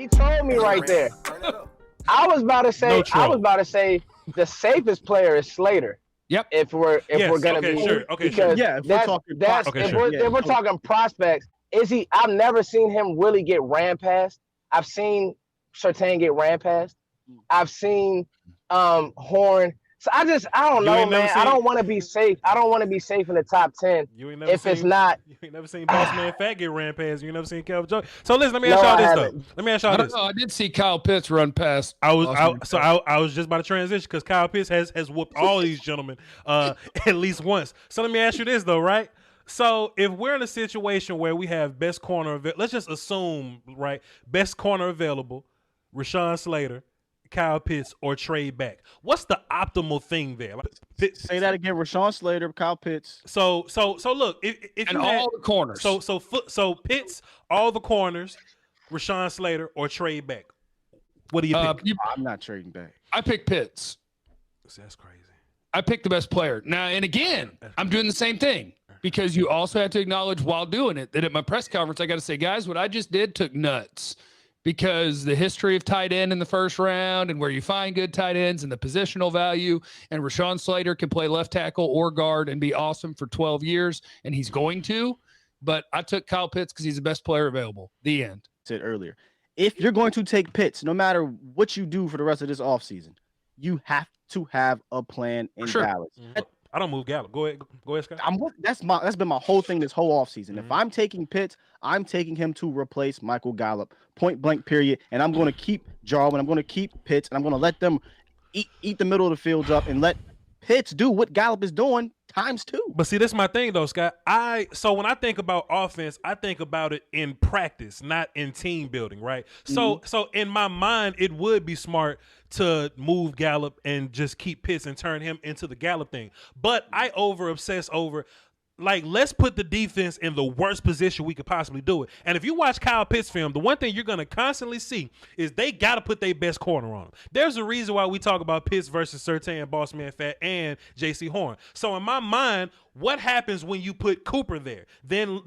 He told me right there. I was about to say the safest player is Slater. Yep. If we're gonna be sure. Yeah, if we're talking prospects, is he? I've never seen him really get ran past. I've seen Surtain get ran past. I've seen Horn. So I don't know, man. I don't want to be safe. I don't want to be safe in the top 10. You ain't never You ain't never seen Boss Man Fat get ran past. You ain't never seen Calvin Jones. So listen, let me ask y'all this though. Let me ask y'all this. No, I did see Kyle Pitts run past. I was just about to transition because Kyle Pitts has whooped all these gentlemen at least once. So let me ask you this though, right? So if we're in a situation where we have best corner, let's just assume, right, best corner available, Rashawn Slater, Kyle Pitts, or trade back. What's the optimal thing there? Say that again. Rashawn Slater, Kyle Pitts. So look, if and all the corners. So Pitts, all the corners, Rashawn Slater, or trade back. What do you pick? I'm not trading back. I pick Pitts. That's crazy. I picked the best player. Now, and again, I'm doing the same thing because you also have to acknowledge while doing it that at my press conference, I got to say, guys, what I just did took nuts. Because the history of tight end in the first round and where you find good tight ends and the positional value, and Rashawn Slater can play left tackle or guard and be awesome for 12 years, and he's going to. But I took Kyle Pitts because he's the best player available. The end. Said earlier, if you're going to take Pitts, no matter what you do for the rest of this offseason, you have to have a plan in Dallas. Mm-hmm. I don't move Gallup. Go ahead, Scott. That's been my whole thing this whole offseason. Mm-hmm. If I'm taking Pitts, I'm taking him to replace Michael Gallup. Point blank, period. And I'm going to keep Jarwin. I'm going to keep Pitts, and I'm going to let them eat the middle of the field up and let Pitts do what Gallup is doing times 2. But see, this is my thing though, Scott. So when I think about offense, I think about it in practice, not in team building, right? Mm-hmm. So in my mind, it would be smart to move Gallup and just keep Pitts and turn him into the Gallup thing. But I obsess over, like, let's put the defense in the worst position we could possibly do it. And if you watch Kyle Pitts film, the one thing you're going to constantly see is they got to put their best corner on him. There's a reason why we talk about Pitts versus Surtain, Boss Man Fat, and J.C. Horn. So in my mind, what happens when you put Cooper there, then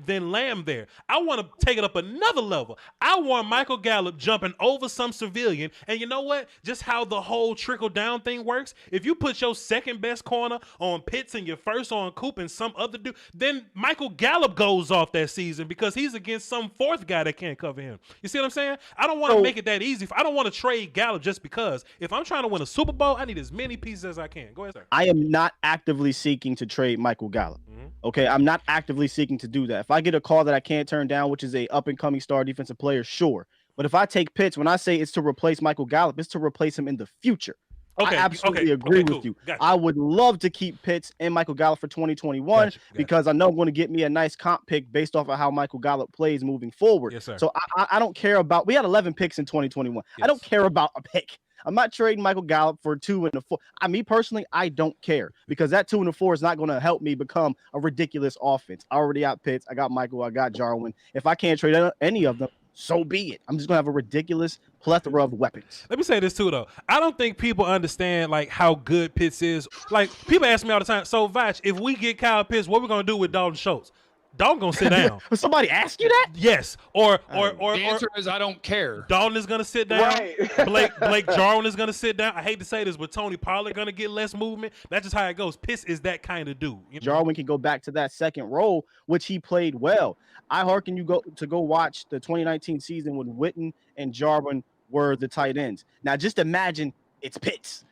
Lamb there? I want to take it up another level. I want Michael Gallup jumping over some civilian. And you know what? Just how the whole trickle-down thing works, if you put your second best corner on Pitts and your first on Cooper and some other dude, then Michael Gallup goes off that season because he's against some fourth guy that can't cover him. You see what I'm saying? I don't want to make it that easy. I don't want to trade Gallup just because. If I'm trying to win a Super Bowl, I need as many pieces as I can. Go ahead, sir. I am not actively seeking to trade Michael Gallup. Mm-hmm. Okay, I'm not actively seeking to do that. If I get a call that I can't turn down, which is a up-and-coming star defensive player, sure. But if I take Pitts, when I say it's to replace Michael Gallup, it's to replace him in the future. Okay, I absolutely agree with you. Gotcha. I would love to keep Pitts and Michael Gallup for 2021 because I know I'm going to get me a nice comp pick based off of how Michael Gallup plays moving forward. Yes, sir. So I don't care about – we had 11 picks in 2021. Yes. I don't care about a pick. I'm not trading Michael Gallup for 2 and a 4. Me personally, I don't care because that 2 and a 4 is not going to help me become a ridiculous offense. I already got Pitts. I got Michael. I got Jarwin. If I can't trade any of them, so be it. I'm just going to have a ridiculous plethora of weapons. Let me say this too, though. I don't think people understand like how good Pitts is. Like people ask me all the time, so Voch, if we get Kyle Pitts, what are we going to do with Dalton Schultz? Dalton gonna sit down. Somebody ask you that? Yes. Or the answer is I don't care. Dalton is gonna sit down. Right. Blake Jarwin is gonna sit down. I hate to say this, but Tony Pollard gonna get less movement. That's just how it goes. Pitts is that kind of dude. You know? Jarwin can go back to that second role, which he played well. I hearken you go watch the 2019 season when Witten and Jarwin were the tight ends. Now just imagine it's Pitts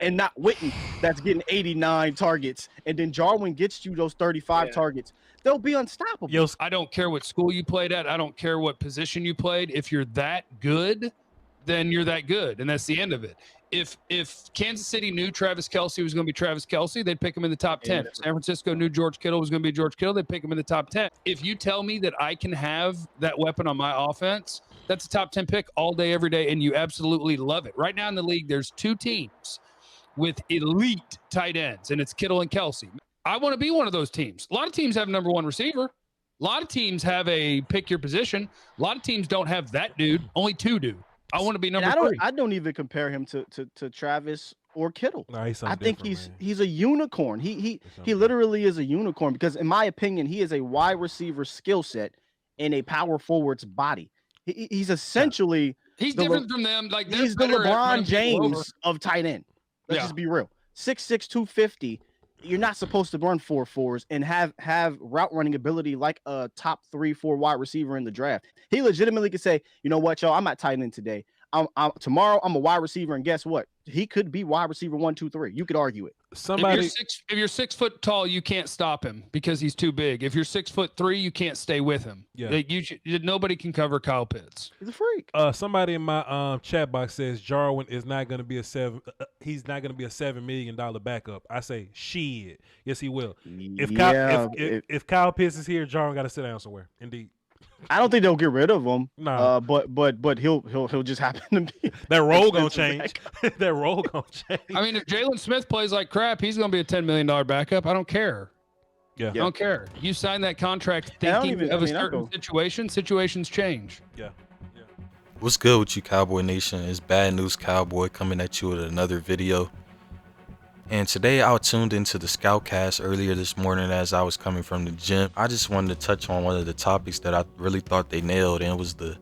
and not Witten that's getting 89 targets, and then Jarwin gets you those 35 targets. They'll be unstoppable. Yo, I don't care what school you played at. I don't care what position you played. If you're that good, then you're that good, and that's the end of it. If Kansas City knew Travis Kelce was going to be Travis Kelce, they'd pick him in the top 10. If San Francisco knew George Kittle was going to be George Kittle, they'd pick him in the top 10. If you tell me that I can have that weapon on my offense, that's a top 10 pick all day, every day, and you absolutely love it. Right now in the league, there's 2 teams with elite tight ends, and it's Kittle and Kelce. I want to be one of those teams. A lot of teams have number 1 receiver. A lot of teams have a pick your position. A lot of teams don't have that dude. Only 2 do. I want to be number 3. I don't even compare him to Travis or Kittle. No, I think he's a unicorn. He literally is a unicorn because in my opinion, he is a wide receiver skill set in a power forward's body. He's essentially he's different from them. Like he's the LeBron James of tight end. Let's just be real. 6'6", 250. You're not supposed to run 4.4s and have route running ability like a top 3-4 wide receiver in the draft. He legitimately could say, you know what, y'all, I'm at tight end today. Tomorrow I'm a wide receiver, and guess what? He could be wide receiver 1, 2, 3. You could argue it. If you're 6 foot tall, you can't stop him because he's too big. If you're 6'3", you can't stay with him. Yeah, nobody can cover Kyle Pitts. He's a freak. Somebody in my chat box says Jarwin is not going to be he's not going to be a $7 million backup. I say shit. Yes, he will. If Kyle Pitts is here, Jarwin got to sit down somewhere. Indeed. I don't think they'll get rid of him. No, but he'll just happen to be that role gonna change. That role gonna change. I mean, if Jalen Smith plays like crap, he's gonna be a $10 million backup. I don't care. I don't care. You sign that contract thinking of a certain situation. Situations change. Yeah. What's good with you, Cowboy Nation? It's Bad News Cowboy coming at you with another video. And today I tuned into the Skoutkast earlier this morning as I was coming from the gym. I just wanted to touch on one of the topics that I really thought they nailed, and it was the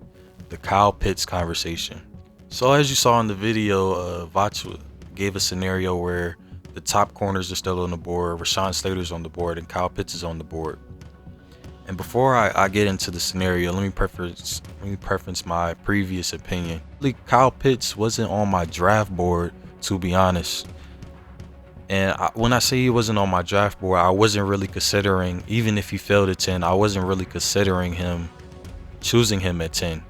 Kyle Pitts conversation. So as you saw in the video, Voch gave a scenario where the top corners are still on the board, Rashawn Slater's on the board, and Kyle Pitts is on the board. And before I get into the scenario, let me preference my previous opinion. Kyle Pitts wasn't on my draft board, to be honest. And when I say he wasn't on my draft board, I wasn't really considering, even if he fell at 10, I wasn't really considering choosing him at 10.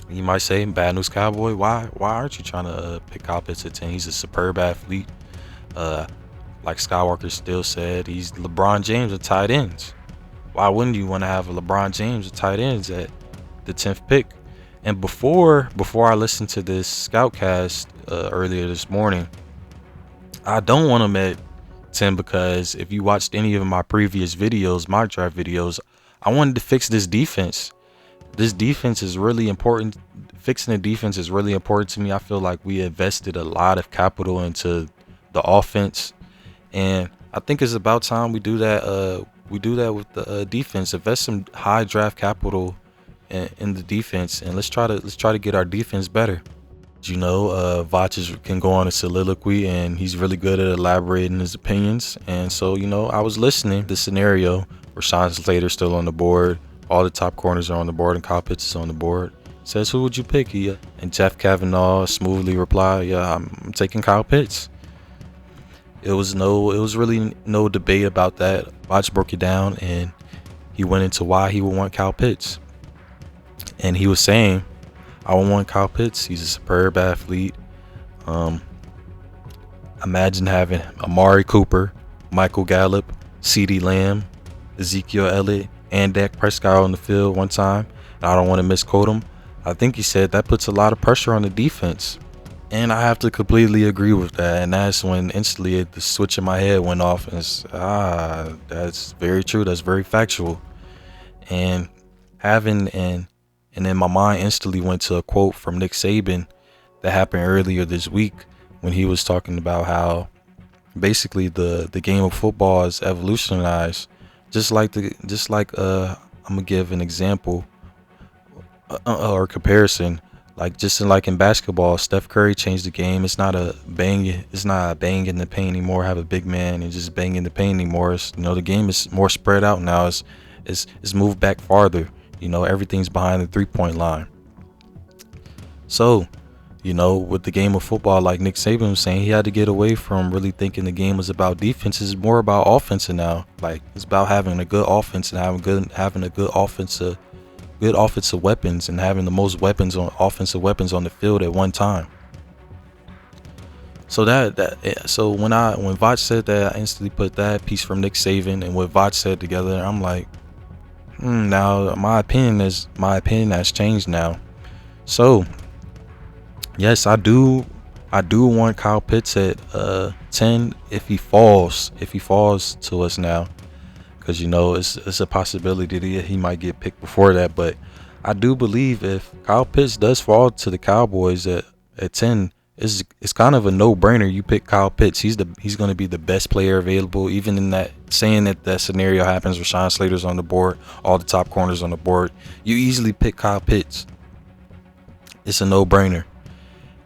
You might say, Bad News Cowboy, why aren't you trying to pick Kyle Pitts at 10? He's a superb athlete. Like Skywalker Steele said, he's LeBron James of tight ends. Why wouldn't you want to have a LeBron James of tight ends at the 10th pick? And before I listened to this Skoutkast earlier this morning, I don't want him at 10 because if you watched any of my previous videos, my draft videos, I wanted to fix this defense. This defense is really important. Fixing the defense is really important to me. I feel like we invested a lot of capital into the offense, and I think it's about time we do that. We do that with the defense. Invest some high draft capital in the defense, and let's try to get our defense better. You know, Voch can go on a soliloquy, and he's really good at elaborating his opinions. And so, you know, I was listening to the scenario. Rashawn Slater's still on the board. All the top corners are on the board, and Kyle Pitts is on the board. Says, who would you pick? And Jeff Cavanaugh smoothly replied, yeah, I'm taking Kyle Pitts. It was really no debate about that. Voch broke it down, and he went into why he would want Kyle Pitts. And he was saying, I would want Kyle Pitts. He's a superb athlete. Imagine having Amari Cooper, Michael Gallup, CeeDee Lamb, Ezekiel Elliott, and Dak Prescott on the field one time. And I don't want to misquote him. I think he said that puts a lot of pressure on the defense. And I have to completely agree with that. And that's when instantly the switch in my head went off. And it's, that's very true. That's very factual. And then my mind instantly went to a quote from Nick Saban that happened earlier this week when he was talking about how basically the game of football is evolutionized. Just like I'm gonna give an example or comparison. Like in basketball, Steph Curry changed the game. It's not a bang in the paint anymore. Have a big man and just bang in the paint anymore. It's, you know, the game is more spread out now. It's moved back farther. You know, everything's behind the 3-point line. So, you know, with the game of football, like Nick Saban was saying, he had to get away from really thinking the game was about defense. It's more about offense now. Like, it's about having a good offense and having a good offensive weapons and having the most offensive weapons on the field at one time. So so when Voch said that, I instantly put that piece from Nick Saban and what Voch said together. I'm like, now my opinion has changed now. So yes, I do want Kyle Pitts at 10 if he falls to us now, because you know it's a possibility that he might get picked before that. But I do believe if Kyle Pitts does fall to the Cowboys at 10, it's kind of a no-brainer. You pick Kyle Pitts. He's going to be the best player available, even in that saying that scenario happens, Rashawn Slater's on the board, all the top corners on the board, you easily pick Kyle Pitts. It's a no-brainer.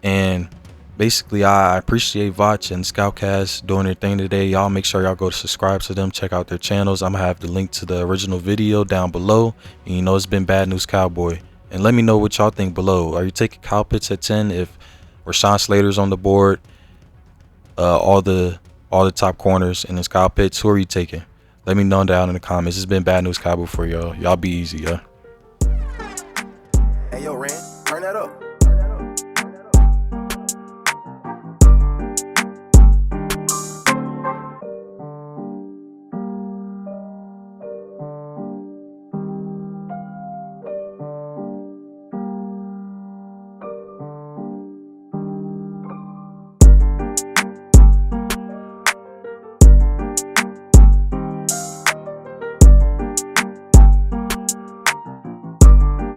And basically, I appreciate Voch and Skoutkast doing their thing today. Y'all make sure y'all go to subscribe to them, check out their channels. I'm gonna have the link to the original video down below. And you know, it's been Bad News Cowboy. And let me know what y'all think below. Are you taking Kyle Pitts at 10 if Rashawn Slater's on the board, all the top corners, and it's Kyle Pitts? Who are you taking? Let me know down in the comments. It's been Bad News Cowboy for y'all. Y'all be easy, yeah.